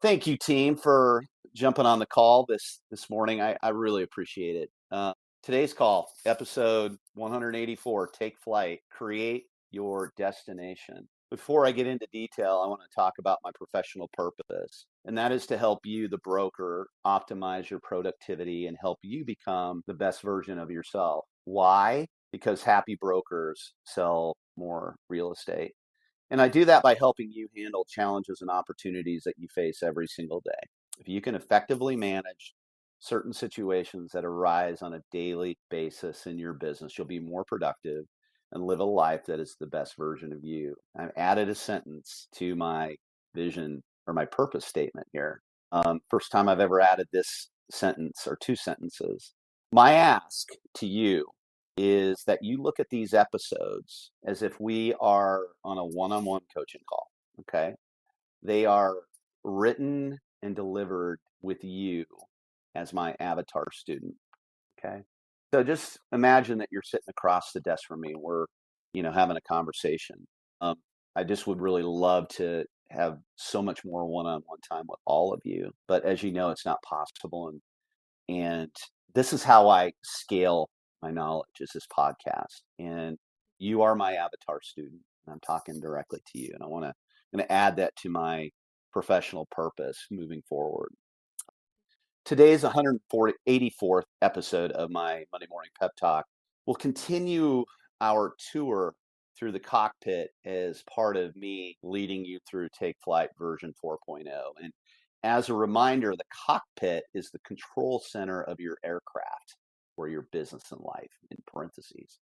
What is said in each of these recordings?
Thank you, team, for jumping on the call this morning. I really appreciate it. Today's call, episode 184, Take Flight, Create Your Destination. Before I get into detail, I want to talk about my professional purpose, and that is to help you, the broker, optimize your productivity and help you become the best version of yourself. Why? Because happy brokers sell more real estate. And I do that by helping you handle challenges and opportunities that you face every single day. If you can effectively manage certain situations that arise on a daily basis in your business, you'll be more productive and live a life that is the best version of you. I've added a sentence to my vision or my purpose statement here. First time I've ever added this sentence or two sentences. My ask to you is that you look at these episodes as if we are on a one-on-one coaching call, okay? They are written and delivered with you as my avatar student, okay? So just imagine that you're sitting across the desk from me. We're, having a conversation. I just would really love to have so much more one-on-one time with all of you, but as you know, it's not possible. And this is how I scale my knowledge, is this podcast. And you are my avatar student, and I'm talking directly to you. And I'm going to add that to my professional purpose moving forward. Today's 184th episode of my Monday Morning Pep Talk will continue our tour through the cockpit as part of me leading you through Take Flight version 4.0. And as a reminder, the cockpit is the control center of your aircraft or your business and life, in parentheses.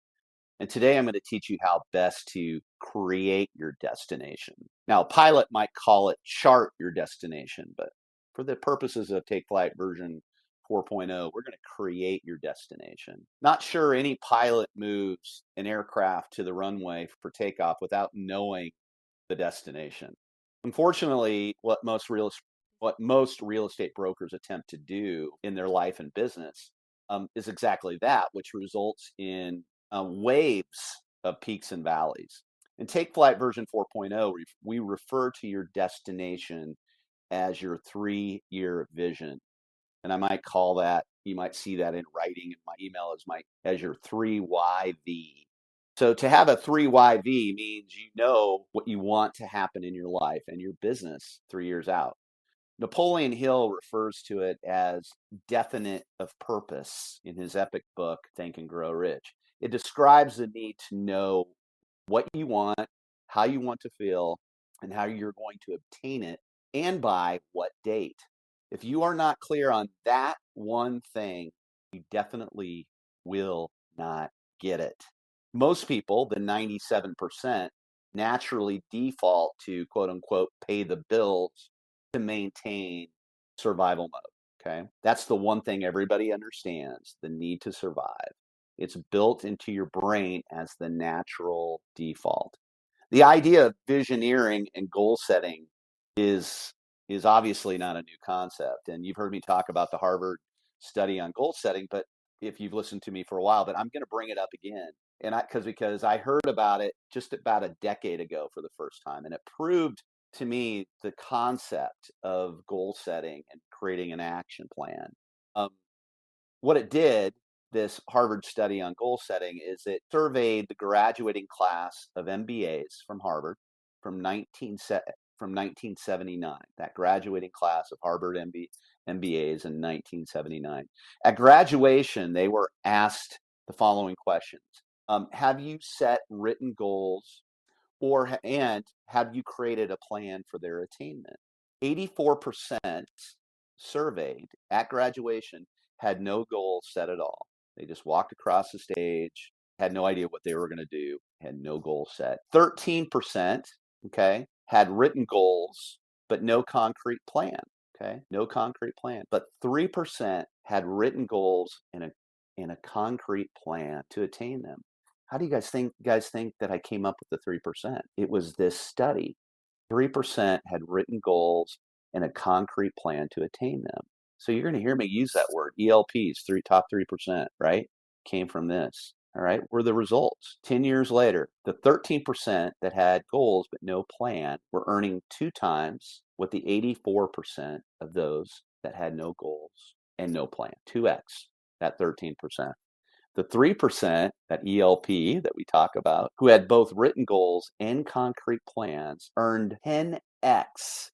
And today I'm going to teach you how best to create your destination. Now, a pilot might call it chart your destination, but for the purposes of Take Flight version 4.0, we're going to create your destination. Not sure any pilot moves an aircraft to the runway for takeoff without knowing the destination. Unfortunately, what most real estate brokers attempt to do in their life and business is exactly that, which results in waves of peaks and valleys. In Take Flight version 4.0, we refer to your destination as your 3-year vision. And I might call that, you might see that in writing in my email as your 3YV. So to have a 3YV means you know what you want to happen in your life and your business 3 years out. Napoleon Hill refers to it as definite of purpose in his epic book, Think and Grow Rich. It describes the need to know what you want, how you want to feel, and how you're going to obtain it, and by what date. If you are not clear on that one thing, you definitely will not get it. Most people, the 97%, naturally default to quote unquote pay the bills to maintain survival mode, okay? That's the one thing everybody understands, the need to survive. It's built into your brain as the natural default. The idea of visioneering and goal setting is obviously not a new concept. And you've heard me talk about the Harvard study on goal setting, but if you've listened to me for a while, but I'm going to bring it up again. And because I heard about it just about a decade ago for the first time, and it proved to me the concept of goal setting and creating an action plan. What it did, this Harvard study on goal setting, is it surveyed the graduating class of MBAs from Harvard from 1979, that graduating class of Harvard MBAs in 1979. At graduation, they were asked the following questions. Have you set written goals and have you created a plan for their attainment? 84% surveyed at graduation had no goals set at all. They just walked across the stage, had no idea what they were going to do, had no goal set. 13%, okay, had written goals, but no concrete plan, okay? No concrete plan. But 3% had written goals and a concrete plan to attain them. How do you guys think that I came up with the 3%? It was this study. 3% had written goals and a concrete plan to attain them. So you're going to hear me use that word, ELPs, top 3%, right? Came from this. All right, were the results. 10 years later, the 13% that had goals but no plan were earning 2 times with the 84% of those that had no goals and no plan, 2x that 13%. The 3%, that ELP that we talk about, who had both written goals and concrete plans, earned 10x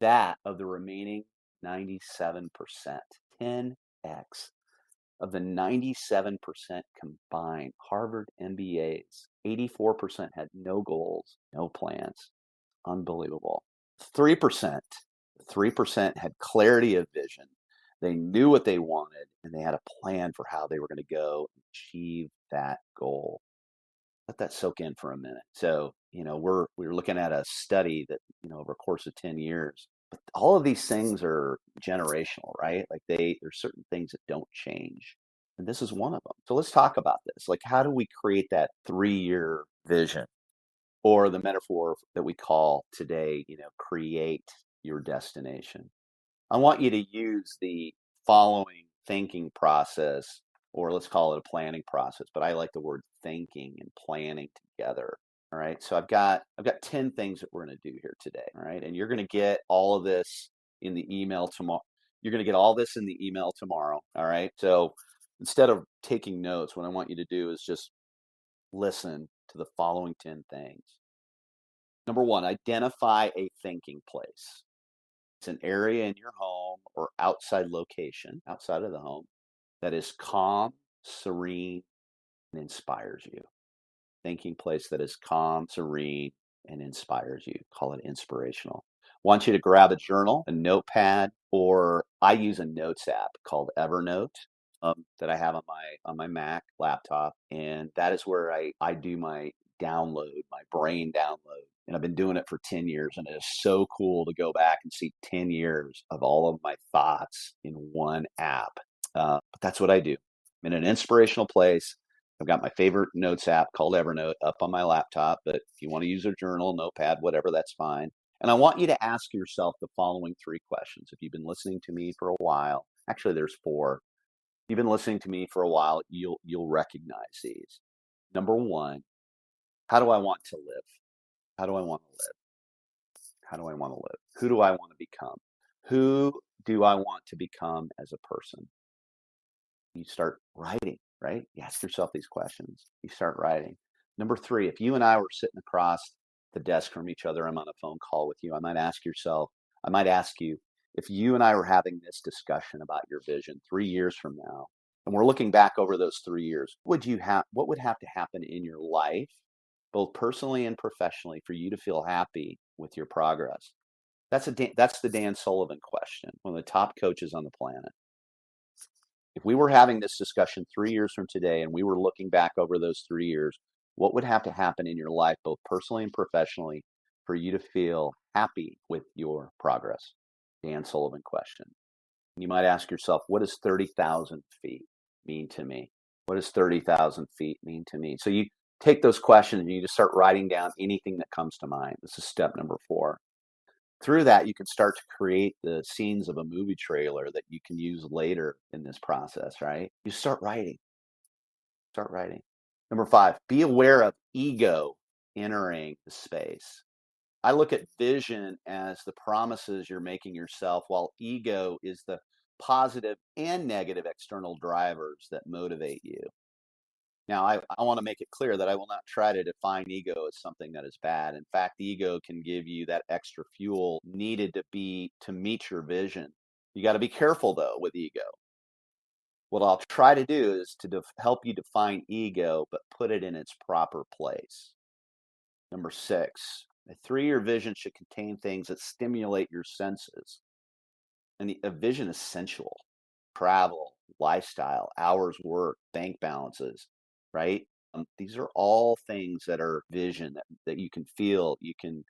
that of the remaining 97%. 10x of the 97% combined Harvard MBAs. 84% had no goals, no plans. Unbelievable. 3% had clarity of vision. They knew what they wanted and they had a plan for how they were going to go and achieve that goal. Let that soak in for a minute. So, we're looking at a study that, over a course of 10 years, but all of these things are generational, right? Like there's certain things that don't change. And this is one of them. So let's talk about this. Like, how do we create that 3-year vision? Or the metaphor that we call today, create your destination. I want you to use the following thinking process, or let's call it a planning process, but I like the word thinking and planning together. All right. So I've got 10 things that we're going to do here today. All right. And you're going to get all of this in the email tomorrow. You're going to get all this in the email tomorrow. All right. So instead of taking notes, what I want you to do is just listen to the following 10 things. Number 1, identify a thinking place. It's an area in your home or outside location, outside of the home, that is calm, serene, and inspires you. Thinking place that is calm, serene, and inspires you. Call it inspirational. Want you to grab a journal, a notepad, or I use a notes app called Evernote that I have on my Mac laptop, and that is where I do my download, my brain download. And I've been doing it for 10 years, and it is so cool to go back and see 10 years of all of my thoughts in one app. But that's what I do. I'm in an inspirational place. I've got my favorite notes app called Evernote up on my laptop, but if you want to use a journal, notepad, whatever, that's fine. And I want you to ask yourself the following 3 questions. If you've been listening to me for a while, actually there's 4. If you've been listening to me for a while, you'll recognize these. Number 1, how do I want to live? How do I want to live? How do I want to live? Who do I want to become? Who do I want to become as a person? You start writing, right? You ask yourself these questions. You start writing. Number 3, if you and I were sitting across the desk from each other, I'm on a phone call with you, I might ask you, if you and I were having this discussion about your vision 3 years from now, and we're looking back over those 3 years, what would have to happen in your life, both personally and professionally, for you to feel happy with your progress? That's the Dan Sullivan question, one of the top coaches on the planet. If we were having this discussion 3 years from today and we were looking back over those 3 years, what would have to happen in your life, both personally and professionally, for you to feel happy with your progress? Dan Sullivan question. You might ask yourself, what does 30,000 feet mean to me? What does 30,000 feet mean to me? So you take those questions and you just start writing down anything that comes to mind. This is step number 4. Through that, you can start to create the scenes of a movie trailer that you can use later in this process, right? You start writing. Start writing. Number 5, be aware of ego entering the space. I look at vision as the promises you're making yourself, while ego is the positive and negative external drivers that motivate you. Now, I want to make it clear that I will not try to define ego as something that is bad. In fact, ego can give you that extra fuel needed to meet your vision. You got to be careful, though, with ego. What I'll try to do is to help you define ego, but put it in its proper place. Number 6, a 3-year vision should contain things that stimulate your senses. And a vision is sensual. Travel, lifestyle, hours worked, bank balances, right? These are all things that are vision that you can feel. You can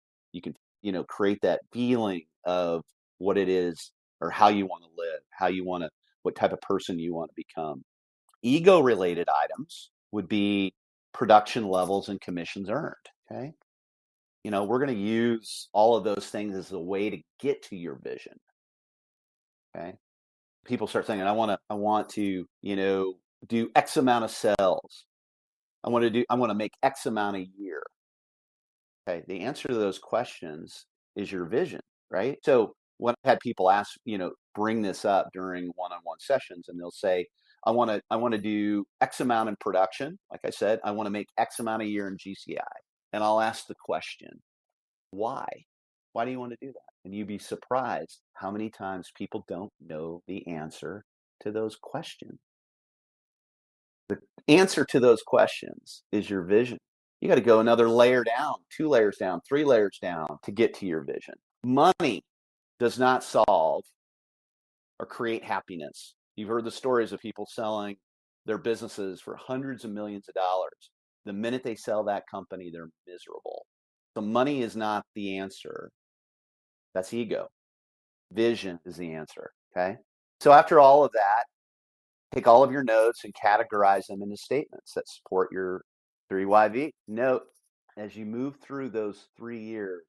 create that feeling of what it is or how you want to live, what type of person you want to become. Ego related items would be production levels and commissions earned. Okay. We're going to use all of those things as a way to get to your vision. Okay. People start saying, I want to, do X amount of sales. I want to make X amount a year. Okay. The answer to those questions is your vision, right? So when I've had people ask, bring this up during one-on-one sessions, and they'll say, I want to do X amount in production. Like I said, I want to make X amount a year in GCI. And I'll ask the question, why? Why do you want to do that? And you'd be surprised how many times people don't know the answer to those questions. The answer to those questions is your vision. You got to go another layer down, 2 layers down, 3 layers down to get to your vision. Money does not solve or create happiness. You've heard the stories of people selling their businesses for hundreds of millions of dollars. The minute they sell that company, they're miserable. So money is not the answer. That's ego. Vision is the answer. Okay. So after all of that, take all of your notes and categorize them into statements that support your 3YV. Note, as you move through those 3 years,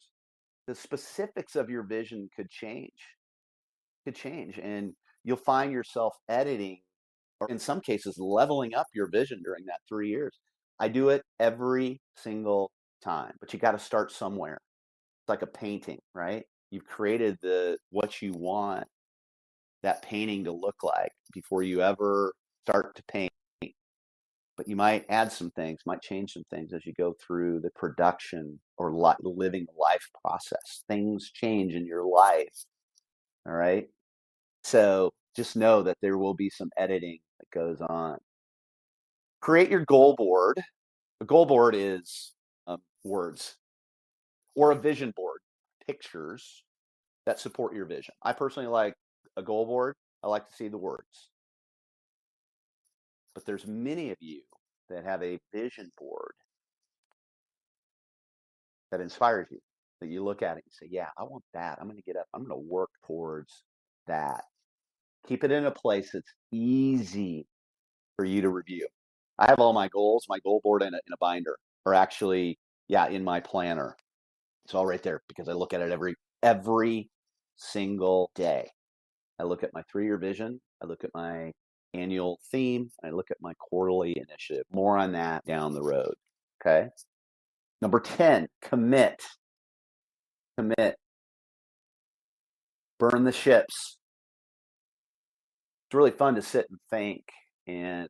the specifics of your vision could change. And you'll find yourself editing, or in some cases, leveling up your vision during that 3 years. I do it every single time, but you got to start somewhere. It's like a painting, right? You've created what you want that painting to look like before you ever start to paint. But you might add some things, might change some things as you go through the production or living life process. Things change in your life. All right. So just know that there will be some editing that goes on. Create your goal board. A goal board is words, or a vision board, pictures that support your vision. I personally like a goal board. I like to see the words. But there's many of you that have a vision board that inspires you, that you look at it and say, yeah, I want that. I'm going to get up. I'm going to work towards that. Keep it in a place that's easy for you to review. I have all my goals, my goal board in a binder, or actually, in my planner. It's all right there because I look at it every single day. I look at my 3-year vision. I look at my annual theme. I look at my quarterly initiative. More on that down the road. Okay. Number 10, commit. Commit. Burn the ships. It's really fun to sit and think and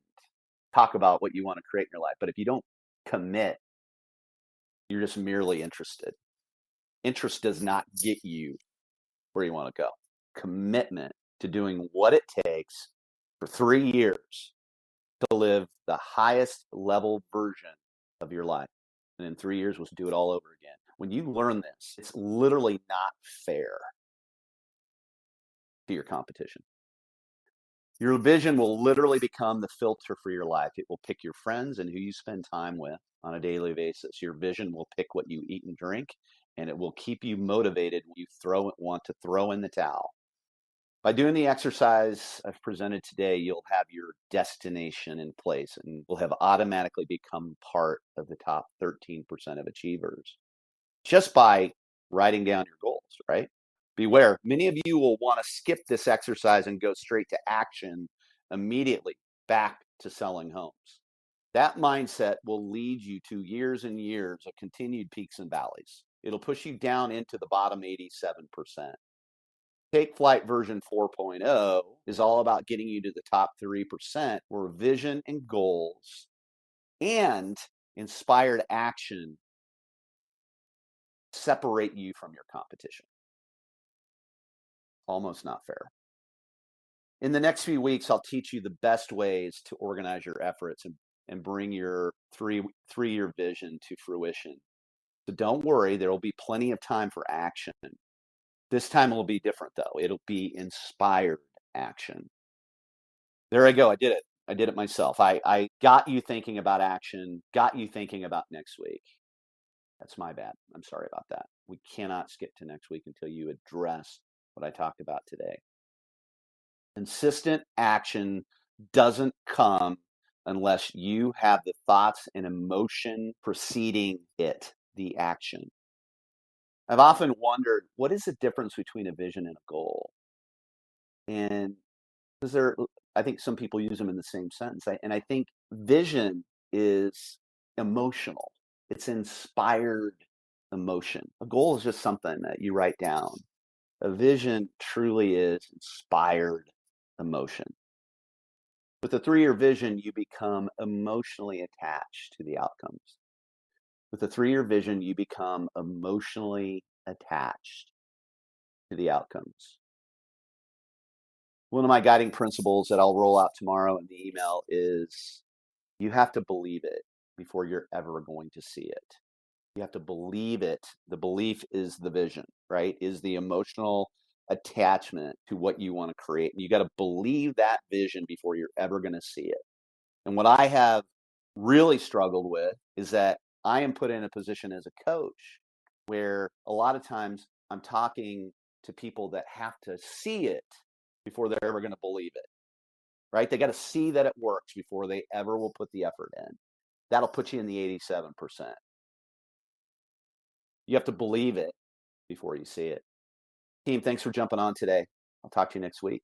talk about what you want to create in your life. But if you don't commit, you're just merely interested. Interest does not get you where you want to go. Commitment to doing what it takes for 3 years to live the highest level version of your life. And in 3 years, we'll do it all over again. When you learn this, it's literally not fair to your competition. Your vision will literally become the filter for your life. It will pick your friends and who you spend time with on a daily basis. Your vision will pick what you eat and drink, and it will keep you motivated when you want to throw in the towel. By doing the exercise I've presented today, you'll have your destination in place and will have automatically become part of the top 13% of achievers just by writing down your goals, right? Beware, many of you will want to skip this exercise and go straight to action immediately, back to selling homes. That mindset will lead you to years and years of continued peaks and valleys. It'll push you down into the bottom 87%. Take Flight version 4.0 is all about getting you to the top 3% where vision and goals and inspired action separate you from your competition. Almost not fair. In the next few weeks, I'll teach you the best ways to organize your efforts and bring your three-year vision to fruition. So don't worry, there will be plenty of time for action. This time it will be different, though. It'll be inspired action. There I go. I did it. I did it myself. I got you thinking about action, got you thinking about next week. That's my bad. I'm sorry about that. We cannot skip to next week until you address what I talked about today. Consistent action doesn't come unless you have the thoughts and emotion preceding it, the action. I've often wondered, what is the difference between a vision and a goal? And I think some people use them in the same sentence. And I think vision is emotional. It's inspired emotion. A goal is just something that you write down. A vision truly is inspired emotion. With a 3-year vision, you become emotionally attached to the outcomes. With a 3-year vision, you become emotionally attached to the outcomes. One of my guiding principles that I'll roll out tomorrow in the email is you have to believe it before you're ever going to see it. You have to believe it. The belief is the vision, right? Is the emotional attachment to what you want to create. And you got to believe that vision before you're ever going to see it. And what I have really struggled with is that I am put in a position as a coach where a lot of times I'm talking to people that have to see it before they're ever going to believe it, right? They got to see that it works before they ever will put the effort in. That'll put you in the 87%. You have to believe it before you see it. Team, thanks for jumping on today. I'll talk to you next week.